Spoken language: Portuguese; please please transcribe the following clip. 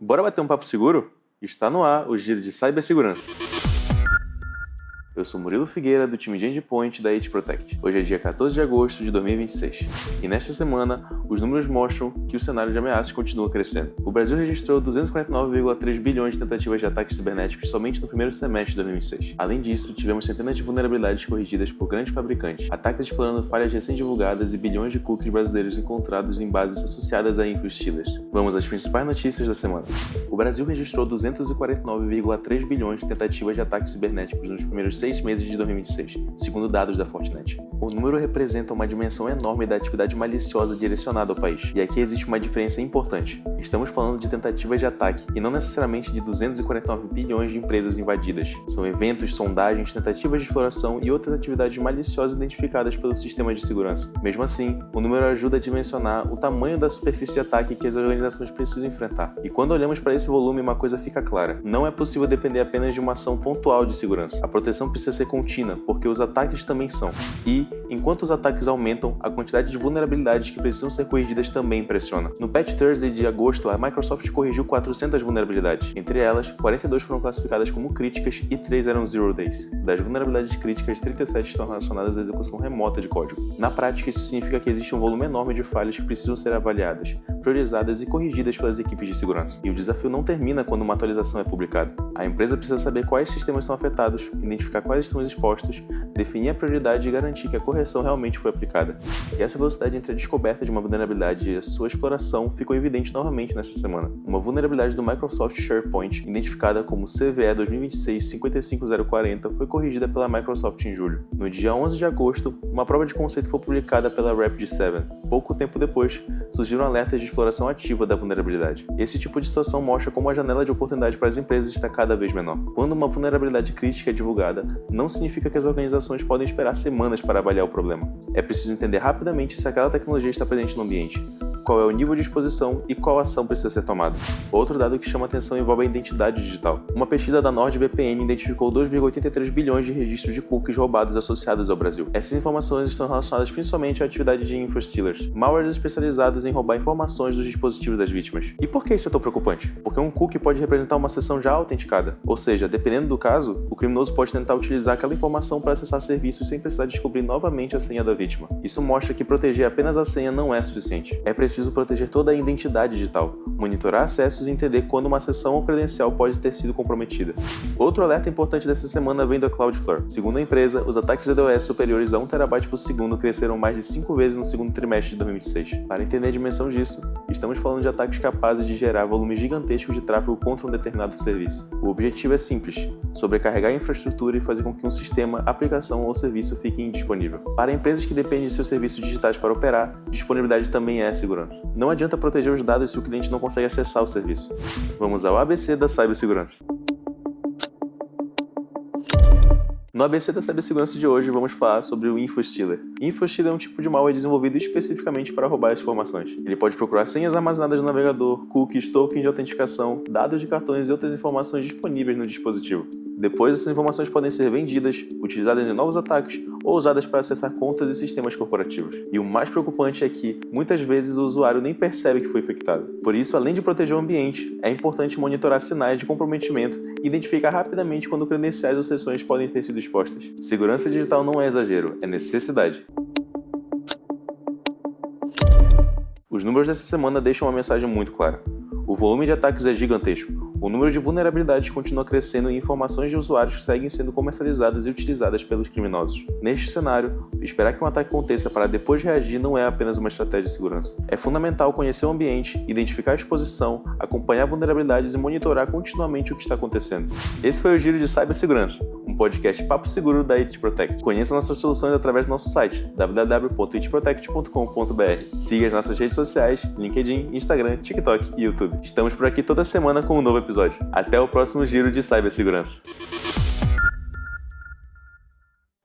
Bora bater um papo seguro? Está no ar o Giro de Cibersegurança. Eu sou Murilo Figueira, do time de Endpoint da IT Protect. Hoje é dia 14 de agosto de 2026. E nesta semana, os números mostram que o cenário de ameaças continua crescendo. O Brasil registrou 249,3 bilhões de tentativas de ataques cibernéticos somente no primeiro semestre de 2026. Além disso, tivemos centenas de vulnerabilidades corrigidas por grandes fabricantes, ataques explorando falhas recém-divulgadas e bilhões de cookies brasileiros encontrados em bases associadas a info-stealers. Vamos às principais notícias da semana. O Brasil registrou 249,3 bilhões de tentativas de ataques cibernéticos nos primeiros 6 meses de 2026, segundo dados da Fortinet. O número representa uma dimensão enorme da atividade maliciosa direcionada ao país, e aqui existe uma diferença importante. Estamos falando de tentativas de ataque e não necessariamente de 249 bilhões de empresas invadidas. São eventos, sondagens, tentativas de exploração e outras atividades maliciosas identificadas pelo sistema de segurança. Mesmo assim, o número ajuda a dimensionar o tamanho da superfície de ataque que as organizações precisam enfrentar. E quando olhamos para esse volume, uma coisa fica clara: não é possível depender apenas de uma ação pontual de segurança. A proteção precisa ser contínua, porque os ataques também são. E, enquanto os ataques aumentam, a quantidade de vulnerabilidades que precisam ser corrigidas também impressiona. No Patch Thursday de agosto, a Microsoft corrigiu 400 vulnerabilidades. Entre elas, 42 foram classificadas como críticas e 3 eram Zero Days. Das vulnerabilidades críticas, 37 estão relacionadas à execução remota de código. Na prática, isso significa que existe um volume enorme de falhas que precisam ser avaliadas, priorizadas e corrigidas pelas equipes de segurança. E o desafio não termina quando uma atualização é publicada. A empresa precisa saber quais sistemas são afetados, identificar quais estão expostos, definir a prioridade e garantir que a correção realmente foi aplicada. E essa velocidade entre a descoberta de uma vulnerabilidade e a sua exploração ficou evidente novamente nesta semana. Uma vulnerabilidade do Microsoft SharePoint, identificada como CVE 2026-55040, foi corrigida pela Microsoft em julho. No dia 11 de agosto, uma prova de conceito foi publicada pela Rapid7. Pouco tempo depois, surgiram alertas de exploração ativa da vulnerabilidade. Esse tipo de situação mostra como a janela de oportunidade para as empresas está cada vez menor. Quando uma vulnerabilidade crítica é divulgada, não significa que as organizações podem esperar semanas para avaliar o problema. É preciso entender rapidamente se aquela tecnologia está presente no ambiente, qual é o nível de exposição e qual ação precisa ser tomada. Outro dado que chama atenção envolve a identidade digital. Uma pesquisa da NordVPN identificou 2,83 bilhões de registros de cookies roubados associados ao Brasil. Essas informações estão relacionadas principalmente à atividade de info-stealers, malwares especializados em roubar informações dos dispositivos das vítimas. E por que isso é tão preocupante? Porque um cookie pode representar uma sessão já autenticada, ou seja, dependendo do caso, o criminoso pode tentar utilizar aquela informação para acessar serviços sem precisar descobrir novamente a senha da vítima. Isso mostra que proteger apenas a senha não é suficiente. É preciso proteger toda a identidade digital, monitorar acessos e entender quando uma sessão ou credencial pode ter sido comprometida. Outro alerta importante dessa semana vem da Cloudflare. Segundo a empresa, os ataques de DDoS superiores a 1 TB por segundo cresceram mais de 5 vezes no segundo trimestre de 2026. Para entender a dimensão disso, estamos falando de ataques capazes de gerar volumes gigantescos de tráfego contra um determinado serviço. O objetivo é simples: sobrecarregar a infraestrutura e fazer com que um sistema, aplicação ou serviço fique indisponível. Para empresas que dependem de seus serviços digitais para operar, disponibilidade também é segurança. Não adianta proteger os dados se o cliente não consegue acessar o serviço. Vamos ao ABC da cibersegurança. No ABC da cibersegurança de hoje, vamos falar sobre o info-stealer. Info-stealer é um tipo de malware desenvolvido especificamente para roubar as informações. Ele pode procurar senhas armazenadas no navegador, cookies, tokens de autenticação, dados de cartões e outras informações disponíveis no dispositivo. Depois, essas informações podem ser vendidas, utilizadas em novos ataques ou usadas para acessar contas e sistemas corporativos. E o mais preocupante é que, muitas vezes, o usuário nem percebe que foi infectado. Por isso, além de proteger o ambiente, é importante monitorar sinais de comprometimento e identificar rapidamente quando credenciais ou sessões podem ter sido expostas. Segurança digital não é exagero, é necessidade. Os números dessa semana deixam uma mensagem muito clara. O volume de ataques é gigantesco. O número de vulnerabilidades continua crescendo e informações de usuários seguem sendo comercializadas e utilizadas pelos criminosos. Neste cenário, esperar que um ataque aconteça para depois reagir não é apenas uma estratégia de segurança. É fundamental conhecer o ambiente, identificar a exposição, acompanhar vulnerabilidades e monitorar continuamente o que está acontecendo. Esse foi o Giro de Cibersegurança, um podcast papo seguro da IT Protect. Conheça nossas soluções através do nosso site, www.itprotect.com.br. Siga as nossas redes sociais, LinkedIn, Instagram, TikTok e YouTube. Estamos por aqui toda semana com um novo episódio. Até o próximo Giro de Cibersegurança.